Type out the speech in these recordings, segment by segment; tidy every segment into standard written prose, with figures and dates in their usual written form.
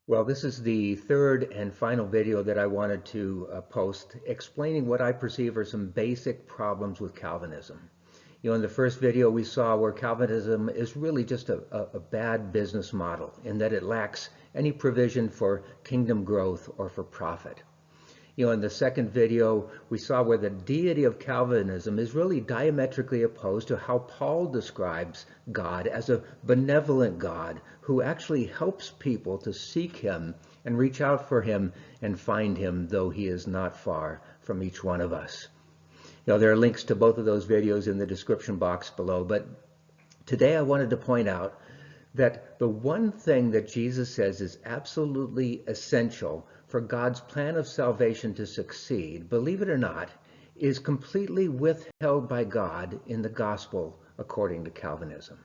Well, this is the third and final video that I wanted to post explaining what I perceive are some basic problems with Calvinism. In the first video we saw where Calvinism is really just a bad business model in that it lacks any provision for kingdom growth or for profit. In the second video, we saw where the deity of Calvinism is really diametrically opposed to how Paul describes God as a benevolent God who actually helps people to seek him and reach out for him and find him, though he is not far from each one of us. There are links to both of those videos in the description box below, but today I wanted to point out that the one thing that Jesus says is absolutely essential for God's plan of salvation to succeed, believe it or not, is completely withheld by God in the gospel according to Calvinism.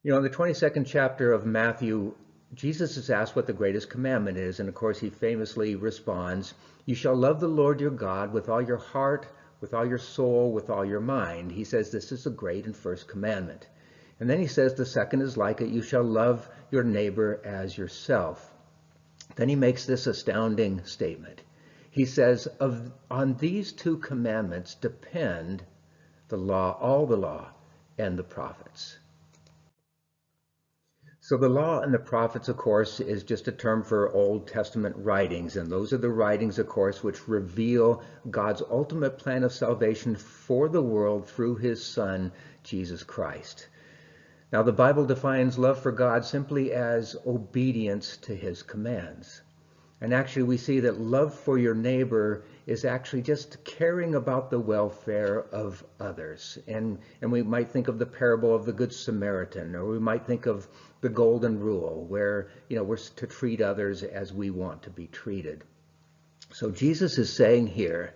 In the 22nd chapter of Matthew, Jesus is asked what the greatest commandment is, and of course he famously responds, "You shall love the Lord your God with all your heart, with all your soul, with all your mind." He says this is the great and first commandment. And then he says the second is like it, you shall love your neighbor as yourself. Then he makes this astounding statement. He says, on these two commandments depend the law, all the law, and the prophets. So the law and the prophets, of course, is just a term for Old Testament writings. And those are the writings, of course, which reveal God's ultimate plan of salvation for the world through his Son, Jesus Christ. Now, the Bible defines love for God simply as obedience to his commands. And actually, we see that love for your neighbor is actually just caring about the welfare of others. And we might think of the parable of the Good Samaritan, or we might think of the Golden Rule, where we're to treat others as we want to be treated. So Jesus is saying here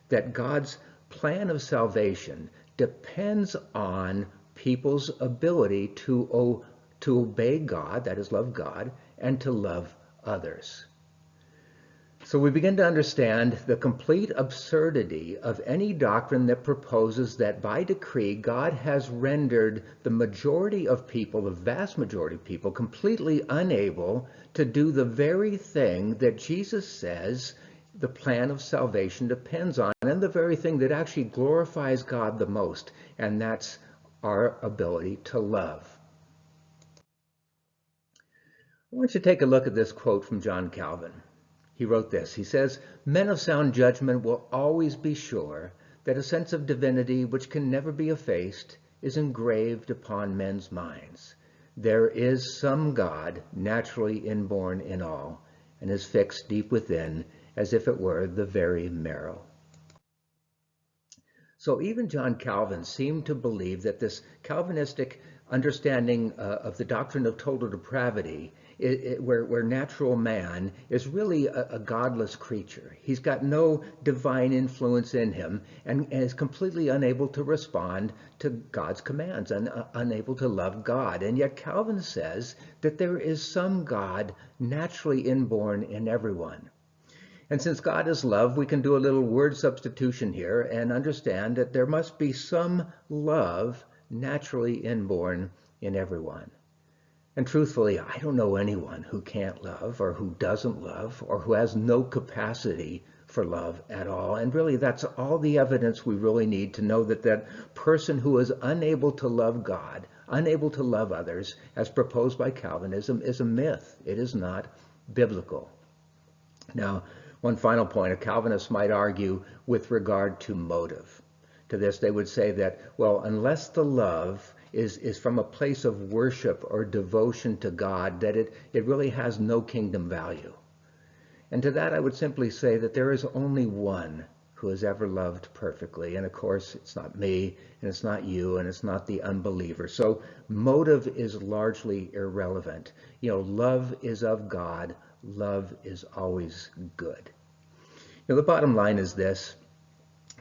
that God's plan of salvation depends on people's ability to obey God, that is, love God, and to love others. So we begin to understand the complete absurdity of any doctrine that proposes that by decree God has rendered the majority of people, the vast majority of people, completely unable to do the very thing that Jesus says the plan of salvation depends on, and the very thing that actually glorifies God the most, and that's our ability to love. I want you to take a look at this quote from John Calvin. He wrote this. He says, "Men of sound judgment will always be sure that a sense of divinity which can never be effaced is engraved upon men's minds. There is some God naturally inborn in all, and is fixed deep within as if it were the very marrow." So even John Calvin seemed to believe that this Calvinistic understanding of the doctrine of total depravity, where natural man is really a godless creature. He's got no divine influence in him and is completely unable to respond to God's commands and unable to love God. And yet Calvin says that there is some God naturally inborn in everyone. And since God is love, we can do a little word substitution here and understand that there must be some love naturally inborn in everyone. And truthfully, I don't know anyone who can't love or who doesn't love or who has no capacity for love at all. And really, that's all the evidence we really need to know that that person who is unable to love God, unable to love others, as proposed by Calvinism, is a myth. It is not biblical. Now, one final point, a Calvinist might argue with regard to motive. To this, they would say that, well, unless the love is from a place of worship or devotion to God, that it really has no kingdom value. And to that, I would simply say that there is only one who has ever loved perfectly. And of course, it's not me, and it's not you, and it's not the unbeliever. So motive is largely irrelevant. Love is of God. Love is always good. The bottom line is this.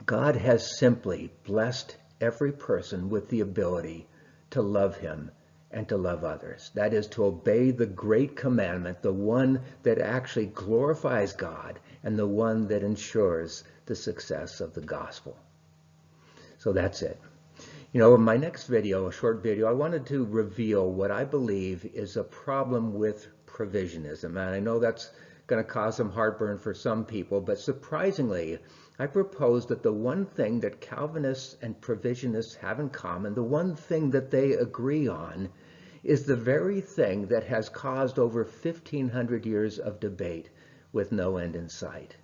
God has simply blessed every person with the ability to love him and to love others. That is, to obey the great commandment, the one that actually glorifies God and the one that ensures the success of the gospel. So that's it. You know, in my next video, a short video, I wanted to reveal what I believe is a problem with provisionism. And I know that's going to cause some heartburn for some people, but surprisingly, I propose that the one thing that Calvinists and provisionists have in common, the one thing that they agree on, is the very thing that has caused over 1,500 years of debate with no end in sight.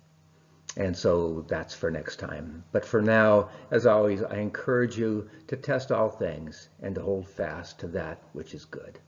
And so that's for next time. But for now, as always, I encourage you to test all things and to hold fast to that which is good.